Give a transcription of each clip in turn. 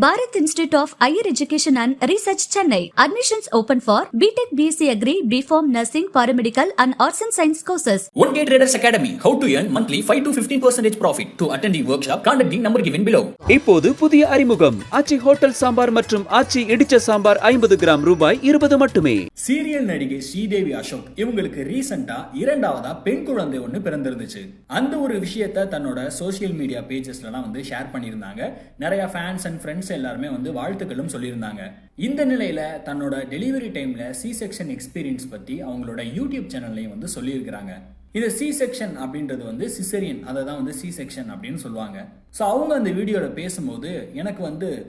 Bharat Institute of Higher Education and Research, Chennai. Admissions open for BTech, BSc Agri, BPharm, Nursing, Paramedical and Arts and Science courses. One Day Traders Academy. How to earn monthly 5 to 15% profit. To attend the workshop, contact the number given below. இப்போது புதிய அறிமுகம் ஆச்சி hotel sambar மற்றும் ஆச்சி இடிச்ச sambar 50 gram ரூபாய் 20 மட்டுமே. Serial நடிகை ஸ்ரீதேவி அசோக் இவங்களுக்கு ரீசெண்டா இரண்டாவதா பெண் குழந்தை ஒன்று பிறந்திருந்துச்சு. அந்த ஒரு விஷயத்த தன்னோட சோசியல் மீடியா பேஜஸ்லாம் ஷேர் பண்ணியிருந்தாங்க. நிறைய ஃபேன்ஸ் அண்ட் ஃப்ரெண்ட்ஸ் எல்லாருமே வாழ்த்துக்களும் சொல்லியிருந்தாங்க. இந்த நிலையில தன்னோட டெலிவரி டைம்ல சி செக்ஷன் எக்ஸ்பீரியன்ஸ் பத்தி அவங்களோட யூடியூப் சேனல்லையும் சொல்லியிருக்கிறாங்க. இது சி செக்ஷன் அப்படின்றது சிசரியன், அதை தான் சி செக்ஷன் அப்படின்னு சொல்லுவாங்க. ஸோ அவங்க அந்த வீடியோவில் பேசும்போது எனக்கு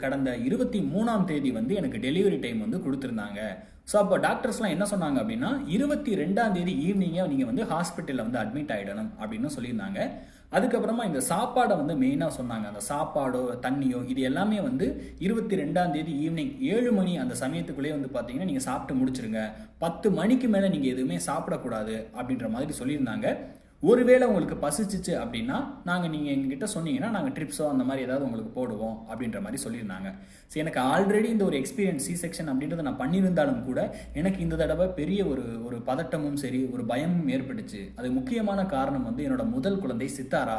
கடந்த 23ஆம் தேதி எனக்கு டெலிவரி டைம் கொடுத்துருந்தாங்க. ஸோ அப்போ டாக்டர்ஸ்லாம் என்ன சொன்னாங்க அப்படின்னா 22ஆம் தேதி ஈவினிங்கே நீங்கள் ஹாஸ்பிட்டலில் அட்மிட் ஆகிடணும் அப்படின்னு சொல்லியிருந்தாங்க. அதுக்கப்புறமா இந்த சாப்பாடை மெயினாக சொன்னாங்க. அந்த சாப்பாடோ தண்ணியோ இது எல்லாமே 22ஆம் தேதி ஈவினிங் 7 மணி அந்த சமயத்துக்குள்ளேயே பார்த்தீங்கன்னா நீங்கள் சாப்பிட்டு முடிச்சிருங்க. 10 மணிக்கு மேலே நீங்கள் எதுவுமே சாப்பிடக்கூடாது அப்படின்ற மாதிரி சொல்லியிருந்தாங்க. ஒருவேளை உங்களுக்கு பசிச்சிச்சு அப்படின்னா நீங்கள் எங்ககிட்ட சொன்னீங்கன்னா நாங்கள் ட்ரிப்ஸோ அந்த மாதிரி ஏதாவது உங்களுக்கு போடுவோம் அப்படின்ற மாதிரி சொல்லியிருந்தாங்க. ஸோ எனக்கு ஆல்ரெடி இந்த ஒரு எக்ஸ்பீரியன்ஸ் சி செக்ஷன் அப்படின்றத நான் பண்ணியிருந்தாலும் கூட எனக்கு இந்த தடவை பெரிய ஒரு பதட்டமும் சரி ஒரு பயமும் ஏற்பட்டுச்சு. அது முக்கியமான காரணம் என்னோட முதல் குழந்தை சித்தாரா.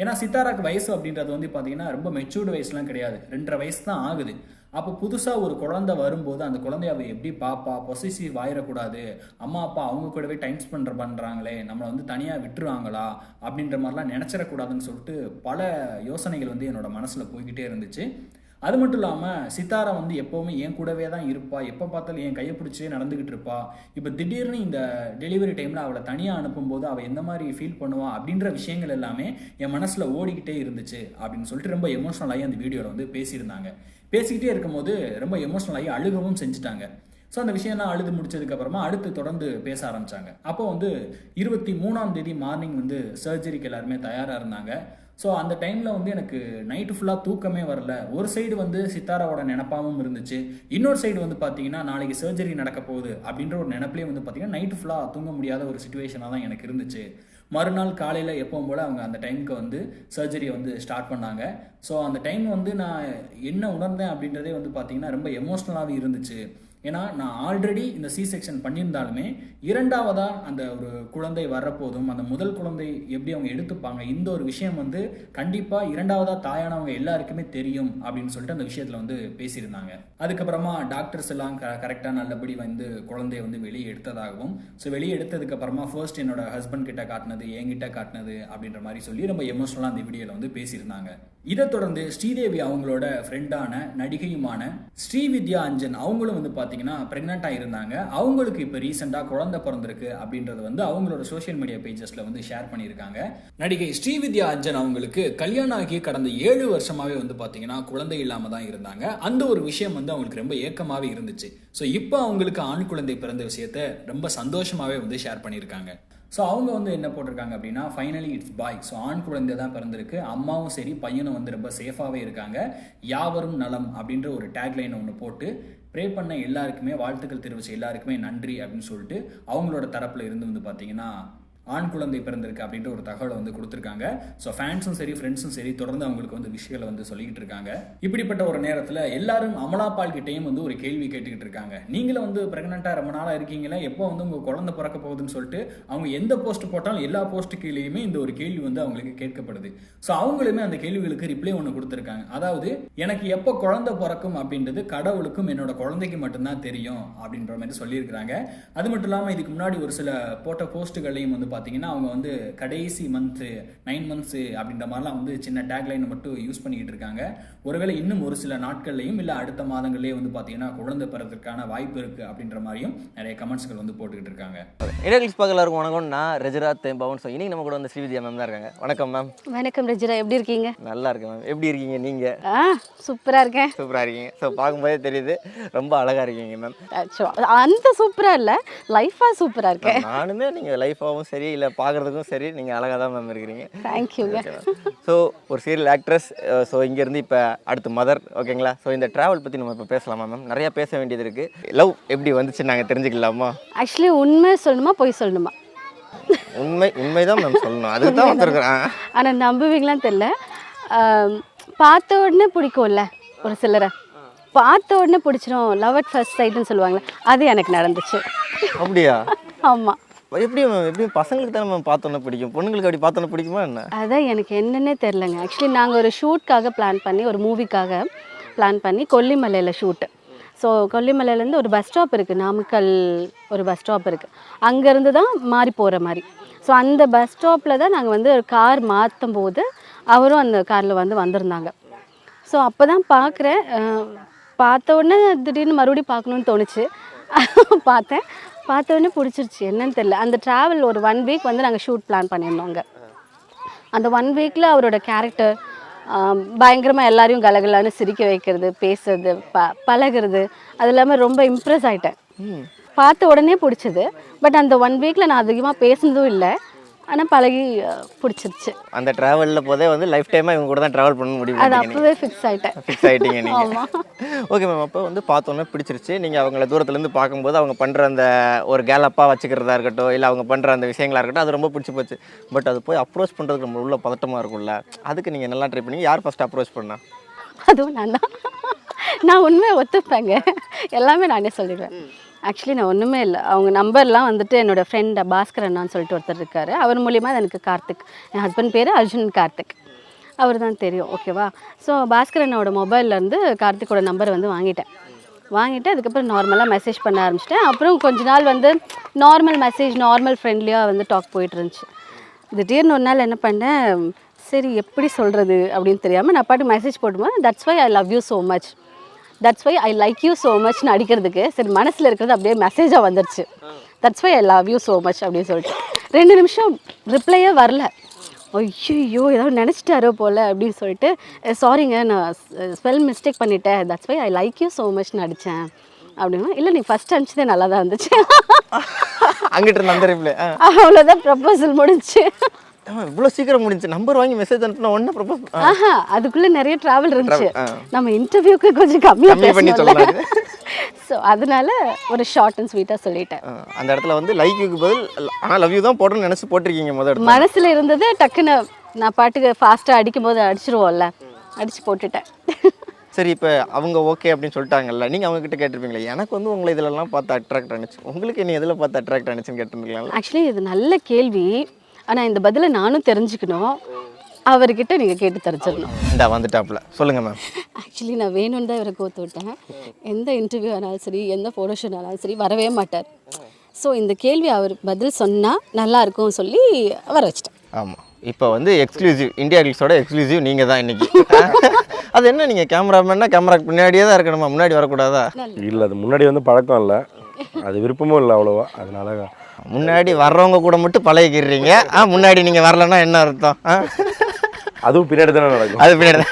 ஏன்னா சித்தாராக்கு வயசு அப்படின்றது பார்த்தீங்கன்னா ரொம்ப மெச்சூர்டு வயசுலாம் கிடையாது, 2.5 வயசு தான் ஆகுது. அப்போ புதுசாக ஒரு குழந்தை வரும்போது அந்த குழந்தைய அவள் எப்படி பாப்பா, பொசிசிவ் ஆயிடக்கூடாது, அம்மா அப்பா அவங்க கூடவே டைம் ஸ்பெண்ட் பண்ணுறாங்களே, நம்மளை தனியாக விட்டுருவாங்களா அப்படின்ற மாதிரிலாம் நினச்சிடக்கூடாதுன்னு சொல்லிட்டு பல யோசனைகள் என்னோட மனசில் போய்கிட்டே இருந்துச்சு. அது மட்டும் இல்லாமல் சித்தாரா எப்போவுமே என் கூடவே தான் இருப்பா, எப்போ பார்த்தாலும் என் கையை பிடிச்சே நடந்துக்கிட்டு இருப்பா. இப்போ திடீர்னு இந்த டெலிவரி டைமில் அவளை தனியாக அனுப்பும்போது அவள் எந்த மாதிரி ஃபீல் பண்ணுவா அப்படின்ற விஷயங்கள் எல்லாமே என் மனசில் ஓடிக்கிட்டே இருந்துச்சு அப்படின்னு சொல்லிட்டு ரொம்ப எமோஷனல் ஆகி அந்த வீடியோவில் பேசியிருந்தாங்க. பேசிக்கிட்டே இருக்கும்போது ரொம்ப எமோஷனல் ஆகி அழுகவும் செஞ்சுட்டாங்க. ஸோ அந்த விஷயம்லாம் அழுது முடிச்சதுக்கப்புறமா அடுத்து தொடர்ந்து பேச ஆரம்பித்தாங்க. அப்போ 23ஆம் தேதி மார்னிங் சர்ஜரிக்கு எல்லாருமே தயாராக இருந்தாங்க. ஸோ அந்த டைமில் எனக்கு நைட்டு ஃபுல்லாக தூக்கமே வரல. ஒரு சைடு சித்தாராவோட நினப்பாவும் இருந்துச்சு, இன்னொரு சைடு பார்த்தீங்கன்னா நாளைக்கு சர்ஜரி நடக்க போகுது அப்படின்ற ஒரு நினப்பிலே பார்த்தீங்கன்னா நைட்டு ஃபுல்லாக தூங்க முடியாத ஒரு சுச்சுவேஷனாக தான் எனக்கு இருந்துச்சு. மறுநாள் காலையில் எப்பவும் போல் அவங்க அந்த டைமுக்கு சர்ஜரியை ஸ்டார்ட் பண்ணாங்க. ஸோ அந்த டைம் நான் என்ன உணர்ந்தேன் அப்படின்றதே பார்த்தீங்கன்னா ரொம்ப எமோஷ்னலாகவே இருந்துச்சு. ஏன்னா நான் ஆல்ரெடி இந்த சி செக்ஷன் பண்ணியிருந்தாலுமே இரண்டாவதாக அந்த ஒரு குழந்தை வர்றப்போதும் அந்த முதல் குழந்தை எப்படி அவங்க எடுத்துப்பாங்க, இந்த ஒரு விஷயம் கண்டிப்பாக இரண்டாவதாக தாயானவங்க எல்லாருக்குமே தெரியும் அப்படின்னு சொல்லிட்டு அந்த விஷயத்தில் பேசியிருந்தாங்க. அதுக்கப்புறமா டாக்டர்ஸ் எல்லாம் கரெக்டாக நல்லபடி குழந்தைய வெளியே எடுத்ததாகவும், ஸோ வெளியே எடுத்ததுக்கப்புறமா ஃபர்ஸ்ட் என்னோட ஹஸ்பண்ட் கிட்ட காட்டினது, என்கிட்ட காட்டினது அப்படின்ற மாதிரி சொல்லி ரொம்ப எமோஷனலாக அந்த வீடியோவில் பேசியிருந்தாங்க. இதை தொடர்ந்து ஸ்ரீதேவி அவங்களோட ஃப்ரெண்டான நடிகையுமான ஸ்ரீவித்யா அஞ்சன் அவங்களும் பார்த்தீங்கன்னா பிரெக்னென்ட்டாக இருந்தாங்க. அவங்களுக்கு இப்போ ரீசெண்டாக குழந்தை பிறந்திருக்கு அப்படின்றது அவங்களோட சோஷியல் மீடியா பேஜஸ்ல ஷேர் பண்ணியிருக்காங்க. நடிகை ஸ்ரீவித்யா அஞ்சன் அவங்களுக்கு கல்யாணம் ஆகி கடந்த 7 வருஷமாவே பார்த்தீங்கன்னா குழந்தை இல்லாம தான் இருந்தாங்க. அந்த ஒரு விஷயம் அவங்களுக்கு ரொம்ப ஏக்கமாவே இருந்துச்சு. ஸோ இப்போ அவங்களுக்கு ஆண் குழந்தை பிறந்த விஷயத்த ரொம்ப சந்தோஷமாவே ஷேர் பண்ணியிருக்காங்க. ஸோ அவங்க என்ன போட்டிருக்காங்க அப்படின்னா ஃபைனலி இட்ஸ் பாய். ஸோ ஆண் குழந்தை தான் பிறந்திருக்கு, அம்மாவும் சரி பையனும் ரொம்ப சேஃபாகவே இருக்காங்க, யாவரும் நலம் அப்படின்ற ஒரு டேக்லைனை ஒன்று போட்டு ப்ரே பண்ண எல்லாருக்குமே வாழ்த்துக்கள் தெரிவிச்ச எல்லாருக்குமே நன்றி அப்படின்னு சொல்லிட்டு அவங்களோட தரப்பில் இருந்து பார்த்தீங்கன்னா ஆண் குழந்தை பிறந்திருக்கு அப்படின்ற ஒரு தகவலை கொடுத்துருக்காங்க. ஸோ ஃபேன்ஸும் சரி ஃப்ரெண்ட்ஸும் சரி தொடர்ந்து அவங்களுக்கு விஷயங்களை சொல்லிக்கிட்டு இருக்காங்க. இப்படிப்பட்ட ஒரு நேரத்தில் எல்லாரும் அமலாபால் கிட்டையும் ஒரு கேள்வி கேட்டுக்கிட்டு இருக்காங்க. நீங்களும் பிரெக்னெண்ட்டாக ரொம்ப நாளாக இருக்கீங்களா, எப்போ உங்கள் குழந்தை பிறக்க போகுதுன்னு சொல்லிட்டு அவங்க எந்த போஸ்ட் போட்டாலும் எல்லா போஸ்ட் கீழேயுமே இந்த ஒரு கேள்வி அவங்களுக்கு கேட்கப்படுது. ஸோ அவங்களுமே அந்த கேள்விகளுக்கு ரிப்ளை ஒன்று கொடுத்துருக்காங்க. அதாவது எனக்கு எப்போ குழந்தை பிறக்கும் அப்படின்றது கடவுளுக்கும் என்னோட குழந்தைக்கு மட்டும்தான் தெரியும் அப்படின்ற மாதிரி சொல்லியிருக்கிறாங்க. அது மட்டும் இல்லாமல் இதுக்கு முன்னாடி ஒரு சில போட்ட போஸ்ட்டுகளையும் பார்த்தீங்கன்னா அவங்க கடைசி மந்த்து 9 மந்த்ஸ் அப்படின்ற மாதிரிலாம் சின்ன டேக்லைனை மட்டும் யூஸ் பண்ணிக்கிட்டு இருக்காங்க. ஒருவேளை இன்னும் ஒரு சில நாட்கள்லையும் இல்லை அடுத்த மாதங்கள்லேயே பார்த்தீங்கன்னா குழந்தை பிறக்கிறதுக்கான வாய்ப்பு இருக்குது அப்படின்ற மாதிரியும் நிறைய கமெண்ட்ஸ்கள் போட்டுக்கிட்டு இருக்காங்க. இன்டர்வியூஸ் பார்க்கல இருக்கும். வணக்கம், நான் ரெஜிரா தேம்பாவன். ஸோ இன்னைக்கு நம்ம கூட ஸ்ரீவித்யா மேம் தான் இருக்காங்க. வணக்கம் மேம். வணக்கம் ரெஜிரா, எப்படி இருக்கீங்க? நல்லா இருக்கேன் மேம். எப்படி இருக்கீங்க நீங்கள்? சூப்பராக இருக்கேன். சூப்பராக இருக்கீங்க. ஸோ பார்க்கும்போதே தெரியுது ரொம்ப அழகாக இருக்கீங்க மேம். அந்த சூப்பராக இல்லை, லைஃபாக சூப்பராக இருக்கேன். நானுமே நீங்கள் லைஃபாகவும் சரி இல்லை பார்க்குறதுக்கும் சரி நீங்கள் அழகாக தான் மேம் இருக்கிறீங்க. தேங்க்யூங்க. ஸோ ஒரு சீரியல் ஆக்ட்ரஸ், ஸோ இங்கேருந்து இப்போ அடுத்து மதர், ஓகேங்களா? ஸோ இந்த ட்ராவல் பற்றி நம்ம இப்போ பேசலாமா மேம்? நிறையா பேச வேண்டியது இருக்குது. லவ் எப்படி வந்துச்சு நாங்கள் தெரிஞ்சுக்கலாமா? ஆக்சுவலி உண்மை சொல்லணுமா பொய் சொல்லணுமா? உண்மைதான் மேம் சொல்லணும், அதுக்கு தான் வந்துருக்குறேன். ஆனால் நம்புவீங்களான்னு தெரியல, பார்த்த உடனே பிடிக்கும்ல, ஒரு சிலரை பார்த்த உடனே பிடிச்சிரும், லவ் அட் ஃபர்ஸ்ட் சைட்னு சொல்லுவாங்களே, அது எனக்கு நடந்துச்சு. அப்படியா? ஆமாம். எப்படி பசங்களுக்கு தான் நம்ம பார்த்தோன்னே பிடிக்கும், பொண்ணுங்களுக்கு அப்படி பார்த்தோன்னே பிடிக்குமா என்ன? அதான் எனக்கு என்னன்னே தெரிலங்க. ஆக்சுவலி நாங்கள் ஒரு ஷூட்காக பிளான் பண்ணி, ஒரு மூவிக்காக பிளான் பண்ணி கொல்லிமலையில் ஷூட்டு. ஸோ கொல்லிமலையிலேருந்து ஒரு பஸ் ஸ்டாப் இருக்குது, நாமக்கல் ஒரு பஸ் ஸ்டாப் இருக்குது, அங்கேருந்து தான் மாறி போகிற மாதிரி. ஸோ அந்த பஸ் ஸ்டாப்பில் தான் நாங்கள் வந்து ஒரு கார் மாற்றும் போது அவரும் அந்த காரில் வந்திருந்தாங்க. ஸோ அப்போ தான் பார்க்குறேன், பார்த்த உடனே திடீர்னு மறுபடியும் பார்க்கணுன்னு தோணுச்சு. பார்த்த உடனே பிடிச்சிருச்சு, என்னன்னு தெரியல. அந்த ட்ராவல் ஒரு 1 வீக் வந்து நாங்கள் ஷூட் பிளான் பண்ணியிருந்தோம் அங்கே. அந்த 1 வீக்கில் அவரோட கேரக்டர் பயங்கரமாக எல்லாரையும் கலகலான்னு சிரிக்க வைக்கிறது, பேசுறது, பழகிறது, அது இல்லாமல் ரொம்ப இம்ப்ரெஸ் ஆகிட்டேன். பார்த்த உடனே பிடிச்சது. பட் அந்த 1 வீக்கில் நான் அதிகமாக பேசுனதும் இல்லை, ஆனால் பழகி பிடிச்சிருச்சு. அந்த ட்ராவலில் போதே வந்து லைஃப் டைமாக இவங்க கூட தான் ட்ராவல் பண்ண முடியும், அது அப்போவே ஃபிக்ஸ் ஆகிட்டீங்க நீங்கள். ஓகே மேம், அப்போ வந்து பார்த்தோன்னே பிடிச்சிருச்சு. நீங்கள் அவங்கள தூரத்துலேருந்து பார்க்கும்போது அவங்க பண்ணுற அந்த ஒரு கேலப்பாக வச்சுக்கிறதா இருக்கட்டும், இல்லை அவங்க பண்ணுற அந்த விஷயங்களாக இருக்கட்டும், அது ரொம்ப பிடிச்சி போச்சு. பட் அது போய் அப்ரோச் பண்ணுறதுக்கு நம்ம உள்ள பதட்டமாக இருக்கும்ல, அதுக்கு நீங்கள் நல்லா ட்ரை பண்ணி யார் ஃபஸ்ட்டு அப்ரோச் பண்ணா? அதுவும் நான் தான். நான் உண்மையை ஒத்துப்பேங்க, எல்லாமே நானே சொல்லிடுவேன். ஆக்சுவலி நான் ஒன்றுமே இல்லை, அவங்க நம்பர்லாம் வந்துட்டு என்னோடய ஃப்ரெண்ட் பாஸ்கர் அண்ணான்னு சொல்லிட்டு ஒருத்தர் இருக்கார், அவர் மூலிமா எனக்கு கார்த்திக், என் ஹஸ்பண்ட் பேர் அர்ஜுன் கார்த்திக், அவர் தான் தெரியும். ஓகேவா? ஸோ பாஸ்கர் அண்ணாவோட மொபைல்லேருந்து கார்த்திக்கோட நம்பர் வந்து வாங்கிட்டு அதுக்கப்புறம் நார்மலாக மெசேஜ் பண்ண ஆரம்பிச்சிட்டேன். அப்புறம் கொஞ்ச நாள் வந்து நார்மல் மெசேஜ், நார்மல் ஃப்ரெண்ட்லியாக வந்து டாக் போயிட்டு இருந்துச்சு. திடீர்னு ஒரு நாள் என்ன பண்ணேன், சரி எப்படி சொல்கிறது அப்படின்னு தெரியாமல் நான் பாட்டு மெசேஜ் போட்டுமா, that's why I love you so much, that's why I like you so மச்னு அடிக்கிறதுக்கு, சரி மனசில் இருக்கிறது அப்படியே மெசேஜாக வந்துருச்சு, that's why I love you so much அப்படின்னு சொல்லிட்டு. 2 நிமிஷம் ரிப்ளையே வரல. ஐயோ ஏதாவது நினச்சிட்டாரோ போல் அப்படின்னு சொல்லிட்டு, சாரிங்க நான் ஸ்பெல் மிஸ்டேக் பண்ணிட்டேன், that's why I like you so மச்னு அடித்தேன் அப்படின்னா, இல்லை நீ ஃபஸ்ட் அனுப்பிச்சதே நல்லா தான் இருந்துச்சு. அங்கிட்ட அந்த ரிப்ளை அவ்வளோதான், ப்ரப்போசல் முடிஞ்சு. இவ்வளோ சீக்கிரம் முடிஞ்சு, நம்பர் வாங்கி மெசேஜ் அனுப்பினா ஒன்று ப்ரப்போஸ்? அதுக்குள்ளே நிறைய ட்ராவல் இருந்துச்சு, நம்ம இன்டர்வியூக்கு கொஞ்சம் கம்மியாக பண்ணி சொல்லலாம். ஸோ அதனால ஒரு ஷார்ட் அண்ட் ஸ்வீட்டாக சொல்லிட்டேன். அந்த இடத்துல வந்து லைக்குக்கு பதில் ஆனால் லவ் யூ தான் போடணும்னு நினச்சி போட்டிருக்கீங்க. முதல்ல மனசில் இருந்தது டக்குன்னு நான் பாட்டுக்கு ஃபாஸ்ட்டாக அடிக்கும்போது அடிச்சிருவோம்ல, அடித்து போட்டுட்டேன். சரி, இப்போ அவங்க ஓகே அப்படின்னு சொல்லிட்டாங்கல்ல, நீங்கள் அவங்ககிட்ட கேட்டிருப்பீங்களே, எனக்கு வந்து உங்களை இதிலலாம் பார்த்து அட்ராக்ட் ஆனிச்சு, உங்களுக்கு என்ன எதில் பார்த்து அட்ராக்ட் ஆனிச்சுன்னு கேட்டிருக்கீங்களா? ஆக்சுவலி இது நல்ல கேள்வி, ஆனால் இந்த பதிலை நானும் தெரிஞ்சுக்கணும், அவர்கிட்ட நீங்கள் கேட்டு தெரிஞ்சிடணும். இந்த வந்துட்டாப்புல சொல்லுங்கள் மேம். ஆக்சுவலி நான் வேணும்னு தான் இவரை கோத்து விட்டேன். எந்த இன்டர்வியூ ஆனாலும் சரி, எந்த ஃபோட்டோஷூட் ஆனாலும் சரி வரவே மாட்டார். ஸோ இந்த கேள்வி அவர் பதில் சொன்னால் நல்லாயிருக்கும் சொல்லி வர வச்சிட்டேன். ஆமாம், இப்போ வந்து எக்ஸ்க்ளூசிவ், இந்தியா கிளிக்ஸோட எக்ஸ்க்ளூசிவ் நீங்கள் தான் இன்றைக்கி. அது என்ன, நீங்கள் கேமராமேன்னா கேமராக்கு முன்னாடியே தான் இருக்கணுமா, முன்னாடி வரக்கூடாதா? இல்லை, அது முன்னாடி வந்து பழக்கம் இல்லை, அது விருப்பமும் இல்லை அவ்வளோவா, அதனால முன்னாடி வர்றவங்க கூட மட்டும் பழகிக்கிறீங்க. முன்னாடி நீங்கள் வரலன்னா என்ன அர்த்தம்? அதுவும் பின்னாடி தானே நடக்கும். அது பின்னாடி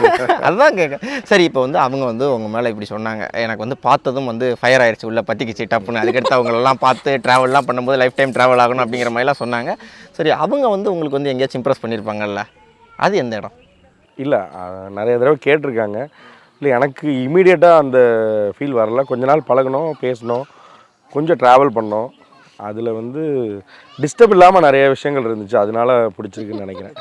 அதுதான் கேட்க. சரி, இப்போ வந்து அவங்க வந்து உங்கள் மேலே இப்படி சொன்னாங்க, எனக்கு வந்து பார்த்ததும் வந்து ஃபயர் ஆயிடுச்சு, உள்ள பற்றிக்கிச்சு டப்புன்னு, அதுக்கடுத்து அவங்களெல்லாம் பார்த்து ட்ராவல்லாம் பண்ணும்போது லைஃப் டைம் ட்ராவல் ஆகணும் அப்படிங்கிற மாதிரிலாம் சொன்னாங்க. சரி, அவங்க வந்து உங்களுக்கு வந்து எங்கேயாச்சும் இம்ப்ரெஸ் பண்ணியிருப்பாங்கல்ல, அது எந்த இடம்? இல்லை, நிறைய தடவை கேட்டிருக்காங்க. இல்லை, எனக்கு இமீடியட்டாக அந்த ஃபீல் வரல. கொஞ்ச நாள் பழகணும், பேசணும், கொஞ்சம் ட்ராவல் பண்ணோம், அதில் வந்து டிஸ்டர்ப் இல்லாமல் நிறைய விஷயங்கள் இருந்துச்சு, அதனால பிடிச்சிருக்குன்னு நினைக்கிறேன்.